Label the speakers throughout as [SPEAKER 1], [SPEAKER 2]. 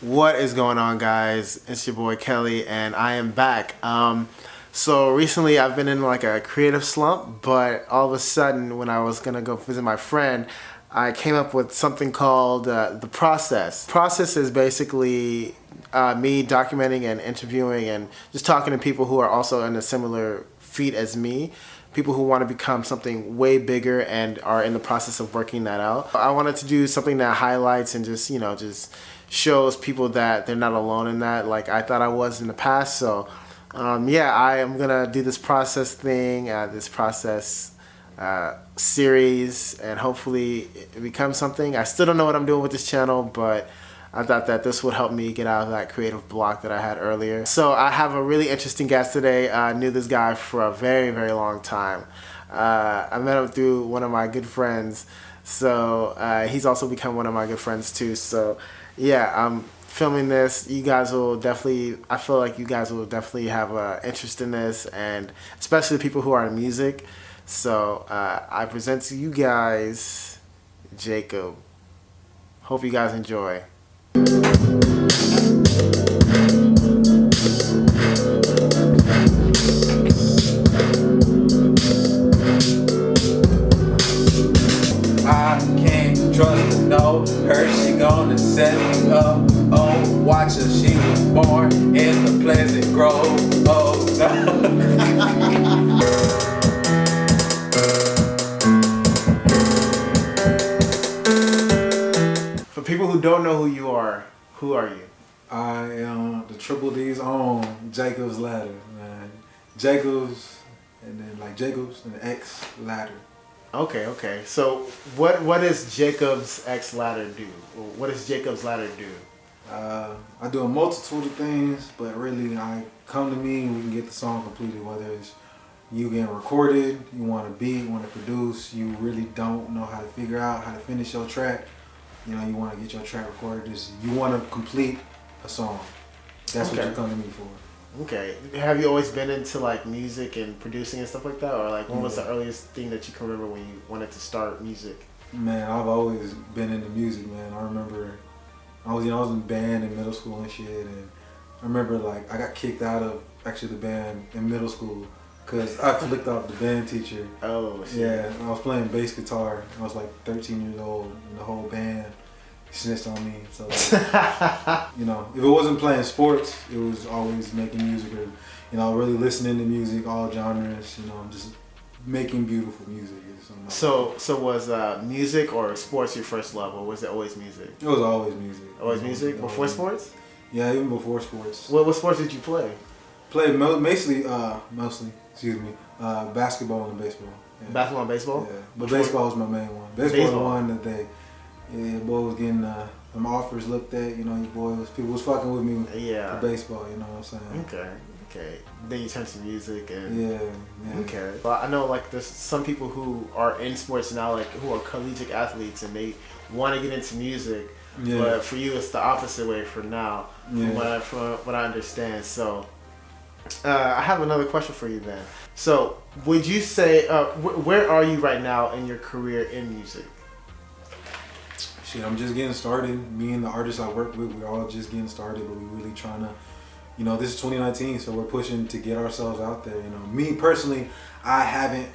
[SPEAKER 1] What is going on, guys? It's your boy Kelly, and I am back. So recently I've been in like a creative slump, but all of a sudden when I was gonna go visit my friend, I came up with something called the process. Process is basically me documenting and interviewing and just talking to people who are also in a similar feat as me. People who want to become something way bigger and are in the process of working that out. I wanted to do something that highlights and just, just shows people that they're not alone in that, like I thought I was in the past. So yeah, I am gonna do this process thing, this process series, and hopefully it becomes something. I still don't know what I'm doing with this channel, but I thought that this would help me get out of that creative block that I had earlier. So I have a really interesting guest today. I knew this guy for a very, very long time. I met him through one of my good friends. So he's also become one of my good friends too. So yeah, I'm filming this. You guys will definitely, I feel like you guys will definitely have an interest in this, and especially the people who are in music. So I present to you guys Jacob. Hope you guys enjoy.
[SPEAKER 2] I can't trust her, no. Her, she gonna set me up. Oh, watch her, she was born in the Pleasant Grove. Oh, no.
[SPEAKER 1] For people who don't know who you are, who are you?
[SPEAKER 3] I am the Triple D's own JacobsxLadder, man. Jacobs, and then like Jacobs and X Ladder.
[SPEAKER 1] Okay. So what does JacobsxLadder do? What does JacobsxLadder do?
[SPEAKER 3] I do a multitude of things, but really, I come to me and we can get the song completed. Whether it's you getting recorded, you want to beat, want to produce, you really don't know how to figure out how to finish your track. You know, you want to get your track recorded. You want to complete a song. That's what you come to me for.
[SPEAKER 1] Okay. Have you always been into like music and producing and stuff like that, or like when was the earliest thing that you can remember when you wanted to start music?
[SPEAKER 3] Man, I've always been into music, man. I remember I was in band in middle school and shit, and I remember like I got kicked out of actually the band in middle school because I flicked off the band teacher.
[SPEAKER 1] Oh shit.
[SPEAKER 3] Yeah, I was playing bass guitar. I was like 13 years old, and the whole band snitched on me. So like, you know, if it wasn't playing sports, it was always making music, or really listening to music, all genres. Just making beautiful music.
[SPEAKER 1] So was music or sports your first love, or was it always music?
[SPEAKER 3] It was always music.
[SPEAKER 1] Always music before sports?
[SPEAKER 3] Yeah, even before sports.
[SPEAKER 1] What sports did you play?
[SPEAKER 3] Played mostly, basketball and baseball. Yeah.
[SPEAKER 1] Basketball and baseball?
[SPEAKER 3] Yeah, but baseball was my main one. Baseball was the one that boy was getting them offers looked at. People was fucking with me.
[SPEAKER 1] Yeah.
[SPEAKER 3] For baseball, you know what I'm saying?
[SPEAKER 1] Okay. Then you turn to music and
[SPEAKER 3] yeah.
[SPEAKER 1] Okay. Well, I know like there's some people who are in sports now, like who are collegiate athletes, and they want to get into music. Yeah. But for you, it's the opposite way for now, from what I understand. So, I have another question for you then. So, would you say, where are you right now in your career in music?
[SPEAKER 3] Shit, I'm just getting started. Me and the artists I work with, we're all just getting started, but we're really trying to, this is 2019, so we're pushing to get ourselves out there. Me personally, I've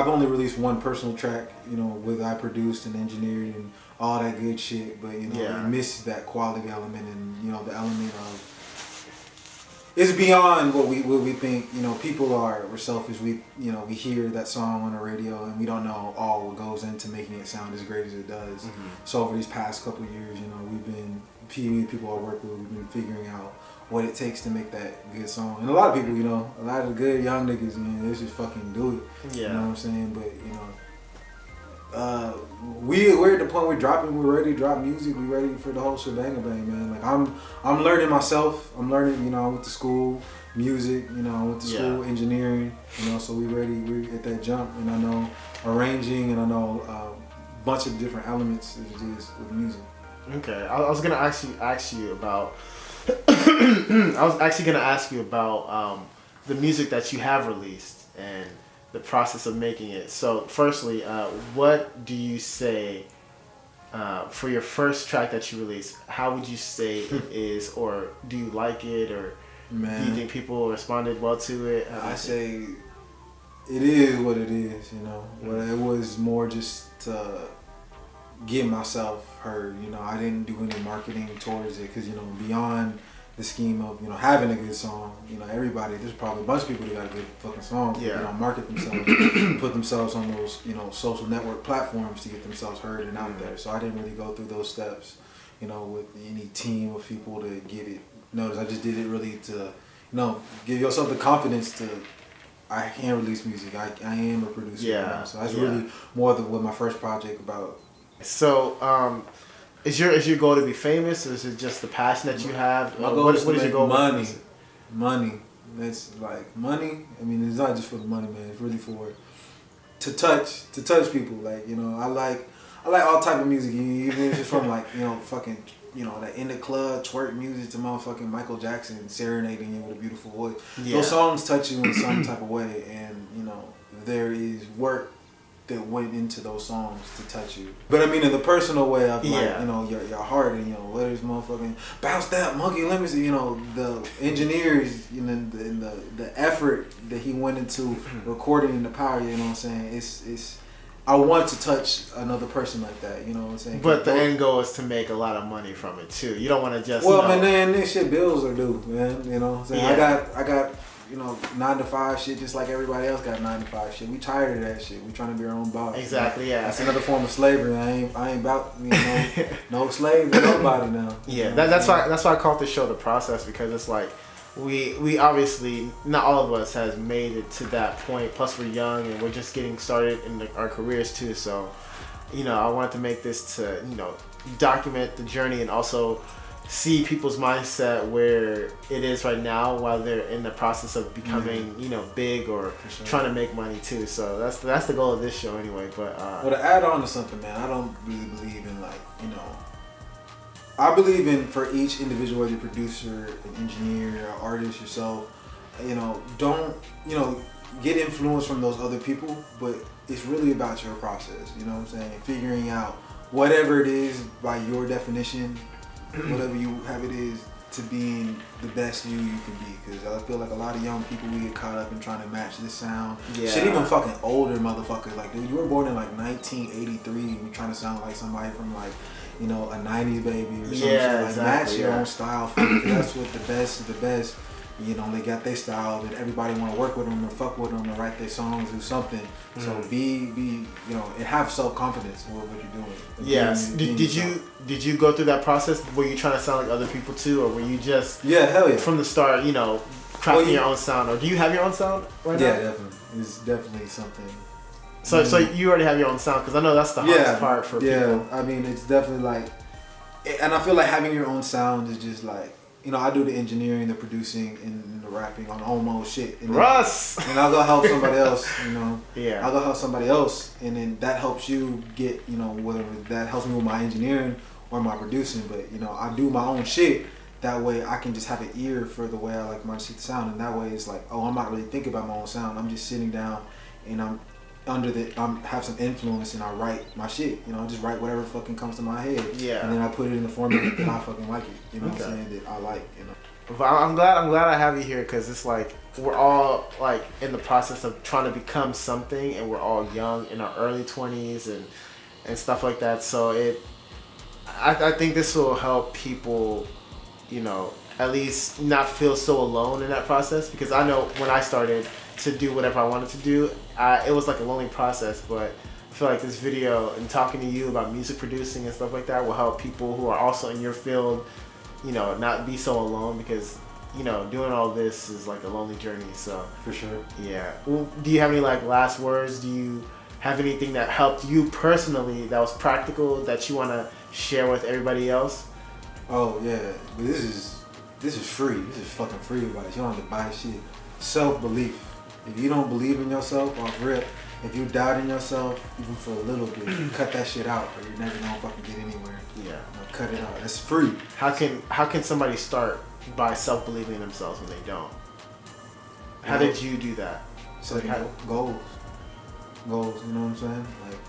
[SPEAKER 3] only released one personal track, with I produced and engineered and all that good shit, but it misses that quality element and the element of it's beyond what we think. We're selfish. We hear that song on the radio and we don't know all what goes into making it sound as great as it does. Mm-hmm. So over these past couple of years, we've been people I work with, we've been figuring out what it takes to make that good song. And a lot of people, a lot of the good young niggas, they just fucking do it. Yeah. You know what I'm saying? But we're at the point we're ready to drop music, we're ready for the whole shebang bang, man. Like I'm learning myself. I'm learning, I went to school, music, I went to school, engineering, so we're at that jump, and I know arranging, and I know a bunch of different elements that it is with music.
[SPEAKER 1] Okay. I was gonna ask you about I was actually gonna ask you about the music that you have released and the process of making it. So firstly, what do you say for your first track that you released, how would you say it is, or do you like it, or
[SPEAKER 3] Man,
[SPEAKER 1] do you think people responded well to it?
[SPEAKER 3] I say it is what it is, you know. Well, it was more just to get myself heard, you know. I didn't do any marketing towards it because, you know, beyond the scheme of, you know, having a good song, you know, there's probably a bunch of people that got a good fucking song, but they don't market themselves, put themselves on those, you know, social network platforms to get themselves heard and out there. So I didn't really go through those steps, you know, with any team of people to get it noticed. I just did it really to, you know, give yourself the confidence to, I can release music. I am a producer.
[SPEAKER 1] Yeah.
[SPEAKER 3] You know? So that's really more than what my first project about.
[SPEAKER 1] So, is your goal to be famous, or is it just the passion that you have?
[SPEAKER 3] My goal is to make money. Money. That's like money. I mean, it's not just for the money, man. It's really for to touch people. Like, you know, I like all type of music, even if it's from like, you know, fucking, you know, that in the club twerk music to motherfucking Michael Jackson serenading you with a beautiful voice. Yeah. Those songs touch you in some type of way, and you know, there is work that went into those songs to touch you. But I mean, in the personal way of like, you know, your heart, and you know, what is motherfucking bounce that monkey, let me see, you know, the engineers, you know, the effort that he went into recording the power, you know what I'm saying? It's I want to touch another person like that, you know what I'm saying?
[SPEAKER 1] But the end goal is to make a lot of money from it too. You don't want to just,
[SPEAKER 3] well, man, then this shit bills are due, man. You know what I'm saying?
[SPEAKER 1] Yeah.
[SPEAKER 3] I got, you know, 9 to 5 shit just like everybody else got 9 to 5 shit. We tired of that shit. We trying to be our own boss.
[SPEAKER 1] Exactly, yeah.
[SPEAKER 3] That's another form of slavery. I ain't about, you know, no slave to nobody now.
[SPEAKER 1] Yeah, that's why I call the show The Process, because it's like we obviously, not all of us has made it to that point. Plus we're young and we're just getting started in our careers too. So, you know, I wanted to make this to, you know, document the journey and also see people's mindset where it is right now while they're in the process of becoming, you know, big or trying to make money too. So that's the goal of this show anyway. But
[SPEAKER 3] well, to add on to something, man, I don't really believe in like, you know, I believe in for each individual, whether you're a producer, an engineer, an artist, yourself, you know, don't, you know, get influence from those other people, but it's really about your process, you know what I'm saying? Figuring out whatever it is by your definition, whatever you have it is, to being the best you can be. Because I feel like a lot of young people, we get caught up in trying to match this sound. Yeah. Shit, even fucking older motherfuckers. Like, dude, you were born in like 1983 and you're trying to sound like somebody from like, you know, a 90s baby or something. Yeah, like, match your own style. That's what the best of the best. You know, they got their style, and everybody want to work with them or fuck with them or write their songs, do something. So be, you know, and have self-confidence in what you're doing.
[SPEAKER 1] Yes. Did you go through that process? Were you trying to sound like other people too, or were you just
[SPEAKER 3] hell yeah
[SPEAKER 1] from the start, you know, crafting your own sound? Or do you have your own sound right now?
[SPEAKER 3] Yeah, definitely. It's definitely something.
[SPEAKER 1] So you already have your own sound, because I know that's the hardest part for people.
[SPEAKER 3] Yeah, I mean, it's definitely like, and I feel like having your own sound is just like, you know, I do the engineering, the producing, and the rapping on almost shit. And
[SPEAKER 1] Russ!
[SPEAKER 3] And I'll go help somebody else, you know.
[SPEAKER 1] Yeah.
[SPEAKER 3] I'll go help somebody else, and then that helps you get, you know, whether that helps me with my engineering or my producing. But, you know, I do my own shit. That way I can just have an ear for the way I like my shit to sound. And that way it's like, oh, I'm not really thinking about my own sound. I'm just sitting down and I'm have some influence and I write my shit. You know, I just write whatever fucking comes to my head. Yeah. And then I put it in the format that I fucking like it. You know what I'm saying? That I like, you know.
[SPEAKER 1] But I'm glad I have you here, because it's like we're all like in the process of trying to become something, and we're all young in our early 20s and stuff like that. So I think this will help people, you know, at least not feel so alone in that process, because I know when I started to do whatever I wanted to do, it was like a lonely process. But I feel like this video and talking to you about music producing and stuff like that will help people who are also in your field, you know, not be so alone, because, you know, doing all this is like a lonely journey. So
[SPEAKER 3] for sure.
[SPEAKER 1] Yeah. Well, do you have any like last words? Do you have anything that helped you personally that was practical that you want to share with everybody else?
[SPEAKER 3] Oh yeah, but this is free. This is fucking free advice. You don't have to buy shit. Self-belief. If you don't believe in yourself off rip, if you doubt in yourself even for a little bit, cut that shit out, or you're never gonna fucking get anywhere. Yeah. You know, cut it out. It's free.
[SPEAKER 1] How can somebody start by self-believing in themselves when they don't? How did you do that?
[SPEAKER 3] Setting goals. You know what I'm saying? Like,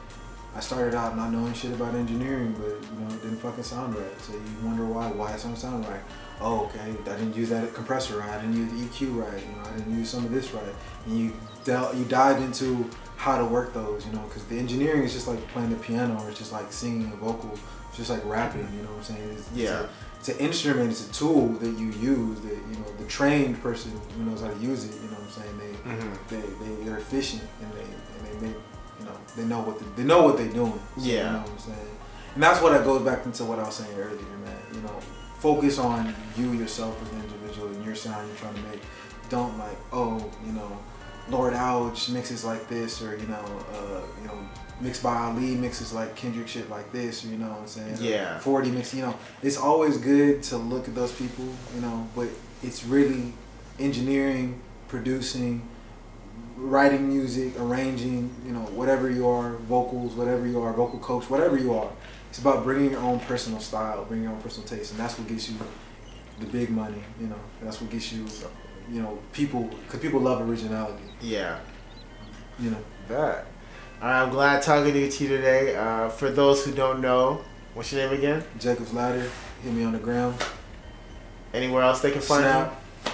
[SPEAKER 3] I started out not knowing shit about engineering, but you know, it didn't fucking sound right. So you wonder why it don't sound right. Oh, okay, I didn't use that compressor right. I didn't use the EQ right. You know, I didn't use some of this right. And you dive into how to work those. You know, because the engineering is just like playing the piano, or it's just like singing a vocal. It's just like rapping. You know what I'm saying? It's an instrument. It's a tool that you use. That, you know, the trained person who knows how to use it. You know what I'm saying? They're efficient, and they make, you know, they know what they're doing. So,
[SPEAKER 1] yeah.
[SPEAKER 3] You know what I'm saying? And that's what that goes back into what I was saying earlier, man. You know, focus on you yourself as an individual and your sound you're trying to make. Don't like, oh, you know, Lord Ouch mixes like this, or you know, Mixed by Ali mixes like Kendrick shit like this, or, you know what I'm saying?
[SPEAKER 1] Yeah.
[SPEAKER 3] 40 mix, you know. It's always good to look at those people, you know, but it's really engineering, producing, writing music, arranging, you know, whatever you are, vocals, whatever you are, vocal coach, whatever you are. It's about bringing your own personal style, bringing your own personal taste, and that's what gets you the big money, you know. That's what gets you, you know, people, because people love originality.
[SPEAKER 1] Yeah.
[SPEAKER 3] You know.
[SPEAKER 1] That. I'm glad talking to you today. For those who don't know, what's your name again?
[SPEAKER 3] JacobsxLadder. Hit me on the ground.
[SPEAKER 1] Anywhere else they can find
[SPEAKER 3] Snap.
[SPEAKER 1] you?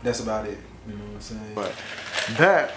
[SPEAKER 3] That's about it. You know what I'm saying?
[SPEAKER 1] But that.